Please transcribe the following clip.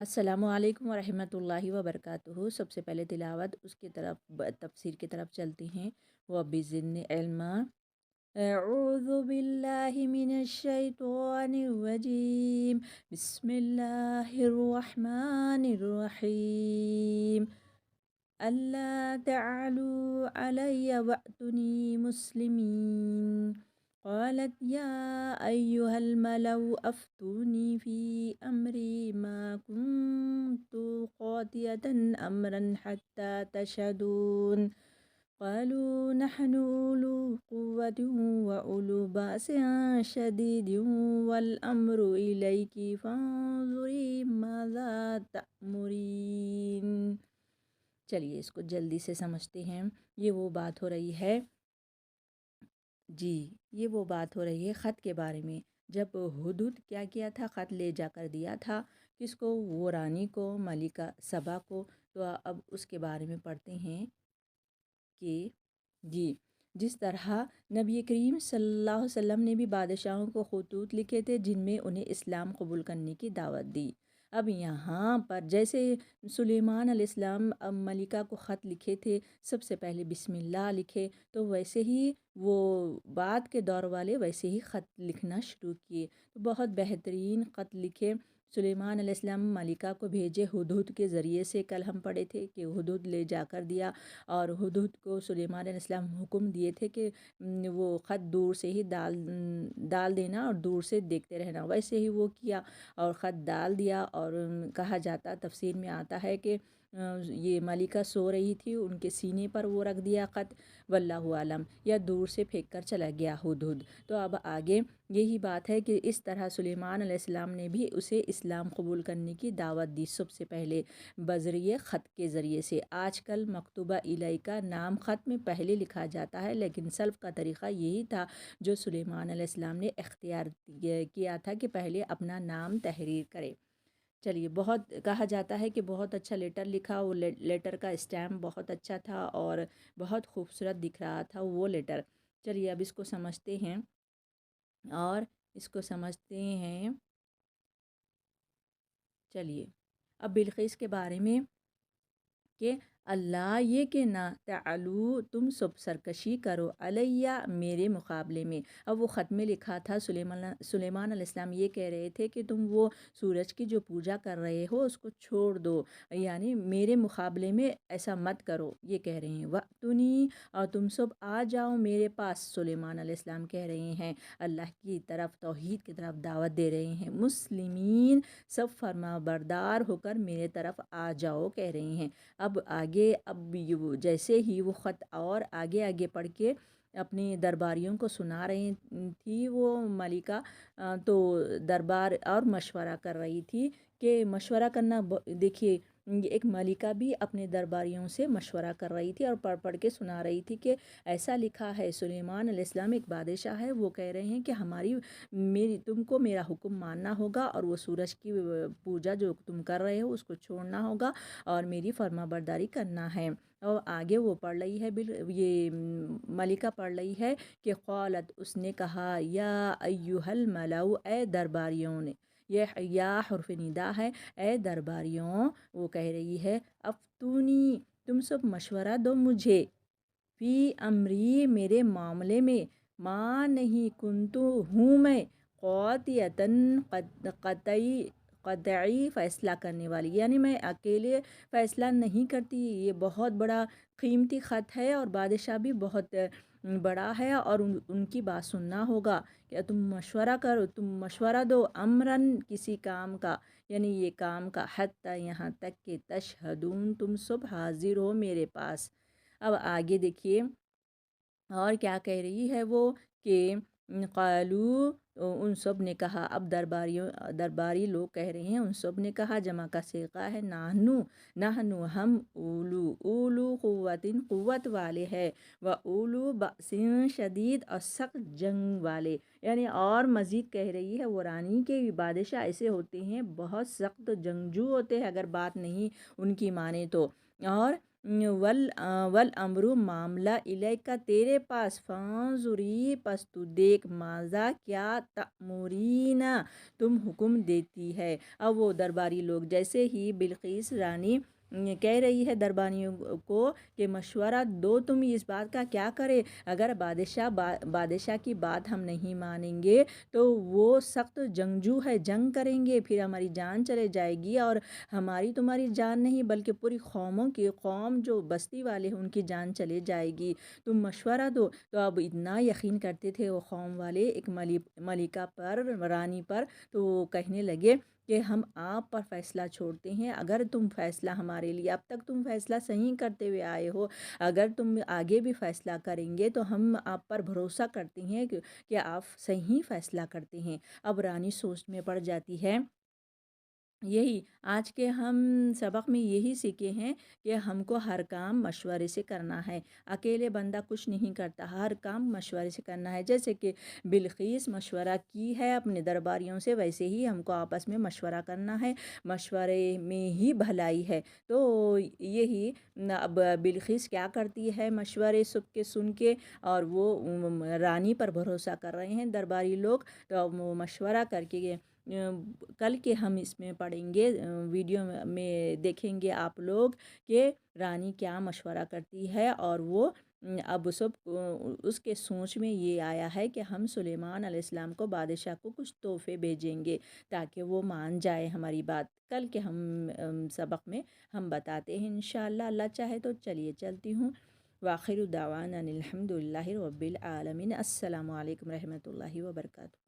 السلام علیکم ورحمۃ اللہ وبرکاتہ۔ سب سے پہلے تلاوت، اس کی طرف تفسیر کی طرف چلتے ہیں۔ وَبِزِدْنِی عِلْمًا۔ اعوذ باللہ من الشیطان الرجیم، بسم اللہ الرحمن الرحیم۔ اللہ تعلوا علی وأتونی مسلمین۔ قالت یا ایہا الملأ افتونی فی امری ما کنت قاطعة امرا حتی تشہدون۔ قالوا نحن أولو قوة وأولو بأس شديد والأمر إليك فانظري ماذا تأمرين۔ چلیے اس کو جلدی سے سمجھتے ہیں۔ یہ وہ بات ہو رہی ہے یہ وہ بات ہو رہی ہے خط کے بارے میں۔ جب ہدہد کیا کیا تھا، خط لے جا کر دیا تھا کس کو؟ وہ رانی کو، ملکہ سبا کو۔ تو اب اس کے بارے میں پڑھتے ہیں کہ جس طرح نبی کریم صلی اللہ علیہ وسلم نے بھی بادشاہوں کو خطوط لکھے تھے جن میں انہیں اسلام قبول کرنے کی دعوت دی۔ اب یہاں پر جیسے سلیمان علیہ السلام ملکہ کو خط لکھے تھے، سب سے پہلے بسم اللہ لکھے، تو ویسے ہی وہ بعد کے دور والے ویسے ہی خط لکھنا شروع کیے، تو بہت بہترین خط لکھے۔ سلیمان علیہ السلام ملکہ کو بھیجے ہدہد کے ذریعے سے، کل ہم پڑھے تھے کہ ہدہد لے جا کر دیا، اور ہدہد کو سلیمان علیہ السلام حکم دیے تھے کہ وہ خط دور سے ہی ڈال دینا اور دور سے دیکھتے رہنا۔ ویسے ہی وہ کیا اور خط ڈال دیا، اور کہا جاتا تفسیر میں آتا ہے کہ یہ ملکہ سو رہی تھی، ان کے سینے پر وہ رکھ دیا خط، واللہ عالم، یا دور سے پھینک کر چلا گیا ہدہد۔ تو اب آگے یہی بات ہے کہ اس طرح سلیمان علیہ السلام نے بھی اسے اسلام قبول کرنے کی دعوت دی، سب سے پہلے بذریعہ خط کے ذریعے سے۔ آج کل مکتوبہ الیکا نام خط میں پہلے لکھا جاتا ہے، لیکن سلف کا طریقہ یہی تھا جو سلیمان علیہ السلام نے اختیار کیا تھا کہ پہلے اپنا نام تحریر کرے۔ چلیے، بہت کہا جاتا ہے کہ بہت اچھا لیٹر لکھا، وہ لیٹر کا اسٹیمپ بہت اچھا تھا اور بہت خوبصورت دکھ رہا تھا وہ لیٹر۔ چلیے اب اس کو سمجھتے ہیں چلیے اب بلقیس کے بارے میں کہ اللہ یہ کہ نہ تعلو، تم سب سرکشی کرو، علیہ میرے مقابلے میں۔ اب وہ خط میں لکھا تھا، سلیمان علیہ السلام یہ کہہ رہے تھے کہ تم وہ سورج کی جو پوجا کر رہے ہو اس کو چھوڑ دو، یعنی میرے مقابلے میں ایسا مت کرو، یہ کہہ رہے ہیں۔ وَأْتُونِی، اور تم سب آ جاؤ میرے پاس، سلیمان علیہ السلام کہہ رہے ہیں، اللہ کی طرف توحید کی طرف دعوت دے رہے ہیں، مسلمین، سب فرما بردار ہو کر میرے طرف آ جاؤ کہہ رہے ہیں۔ اب جیسے ہی وہ خط اور آگے پڑھ کے اپنے درباریوں کو سنا رہی تھی وہ ملکہ، تو دربار اور مشورہ کر رہی تھی کہ مشورہ کرنا، دیکھیے ایک ملکہ بھی اپنے درباریوں سے مشورہ کر رہی تھی اور پڑھ کے سنا رہی تھی کہ ایسا لکھا ہے، سلیمان علیہ السلام ایک بادشاہ ہے، وہ کہہ رہے ہیں کہ تم کو میرا حکم ماننا ہوگا، اور وہ سورج کی پوجا جو تم کر رہے ہو اس کو چھوڑنا ہوگا اور میری فرما برداری کرنا ہے۔ اور آگے وہ پڑھ رہی ہے، یہ ملکہ پڑھ رہی ہے کہ قالت، اس نے کہا، یا ایہا الملأ، اے درباریوں نے، یہ یا حرف ندا ہے، اے درباریوں، وہ کہہ رہی ہے، افتونی، تم سب مشورہ دو مجھے، فی امری، میرے معاملے میں، ما نہیں کنتو، ہوں میں، قطعی فیصلہ کرنے والی، یعنی میں اکیلے فیصلہ نہیں کرتی، یہ بہت بڑا قیمتی خط ہے اور بادشاہ بھی بہت بڑا ہے اور ان کی بات سننا ہوگا، کہ تم مشورہ کرو، تم مشورہ دو، امراً، کسی کام کا، یعنی یہ کام کا، حتیٰ، یہاں تک کہ تشہدون، تم سب حاضر ہو میرے پاس۔ اب آگے دیکھیے اور کیا کہہ رہی ہے وہ، کہ قالو، ان سب نے کہا، اب درباری لوگ کہہ رہے ہیں، ان سب نے کہا، جمع کا صیغہ ہے، نحنو، ہم، اولو قوتن، قوت والے ہے، و اولو بأس شدید، اور سخت جنگ والے، یعنی اور مزید کہہ رہی ہے، وہ رانی کے بادشاہ ایسے ہوتے ہیں، بہت سخت جنگجو ہوتے ہیں اگر بات نہیں ان کی مانے تو، اور والامر معاملہ الیک تیرے پاس، فانظری پس تو دیکھ، ماذا کیا، تأمرین تم حکم دیتی ہے۔ اب وہ درباری لوگ جیسے ہی بلقیس رانی کہہ رہی ہے درباریوں کو کہ مشورہ دو، تم اس بات کا کیا کرے، اگر بادشاہ کی بات ہم نہیں مانیں گے تو وہ سخت جنگجو ہے، جنگ کریں گے، پھر ہماری جان چلے جائے گی، اور ہماری تمہاری جان نہیں بلکہ پوری قوم جو بستی والے ہیں ان کی جان چلے جائے گی، تم مشورہ دو۔ تو اب اتنا یقین کرتے تھے وہ قوم والے ایک ملکہ پر، رانی پر، تو وہ کہنے لگے کہ ہم آپ پر فیصلہ چھوڑتے ہیں، اگر تم فیصلہ ہمارے لیے، اب تک تم فیصلہ صحیح کرتے ہوئے آئے ہو، اگر تم آگے بھی فیصلہ کریں گے تو ہم آپ پر بھروسہ کرتے ہیں کہ آپ صحیح فیصلہ کرتے ہیں۔ اب رانی سوچ میں پڑ جاتی ہے۔ یہی آج کے ہم سبق میں یہی سیکھے ہیں کہ ہم کو ہر کام مشورے سے کرنا ہے، اکیلے بندہ کچھ نہیں کرتا، ہر کام مشورے سے کرنا ہے۔ جیسے کہ بلقیس مشورہ کی ہے اپنے درباریوں سے، ویسے ہی ہم کو آپس میں مشورہ کرنا ہے، مشورے میں ہی بھلائی ہے۔ تو یہی اب بلقیس کیا کرتی ہے، مشورے سب کے سن کے، اور وہ رانی پر بھروسہ کر رہے ہیں درباری لوگ، تو اب وہ مشورہ کر کے کل کے ہم اس میں پڑھیں گے، ویڈیو میں دیکھیں گے آپ لوگ کہ رانی کیا مشورہ کرتی ہے، اور وہ اب سب اس کے سوچ میں یہ آیا ہے کہ ہم سلیمان علیہ السلام کو، بادشاہ کو کچھ تحفے بھیجیں گے تاکہ وہ مان جائے ہماری بات۔ کل کے ہم سبق میں ہم بتاتے ہیں انشاءاللہ، اللہ چاہے تو۔ چلیے چلتی ہوں، وآخر دعوانا الحمد للہ رب العالمین۔ السلام علیکم رحمۃ اللہ وبرکاتہ۔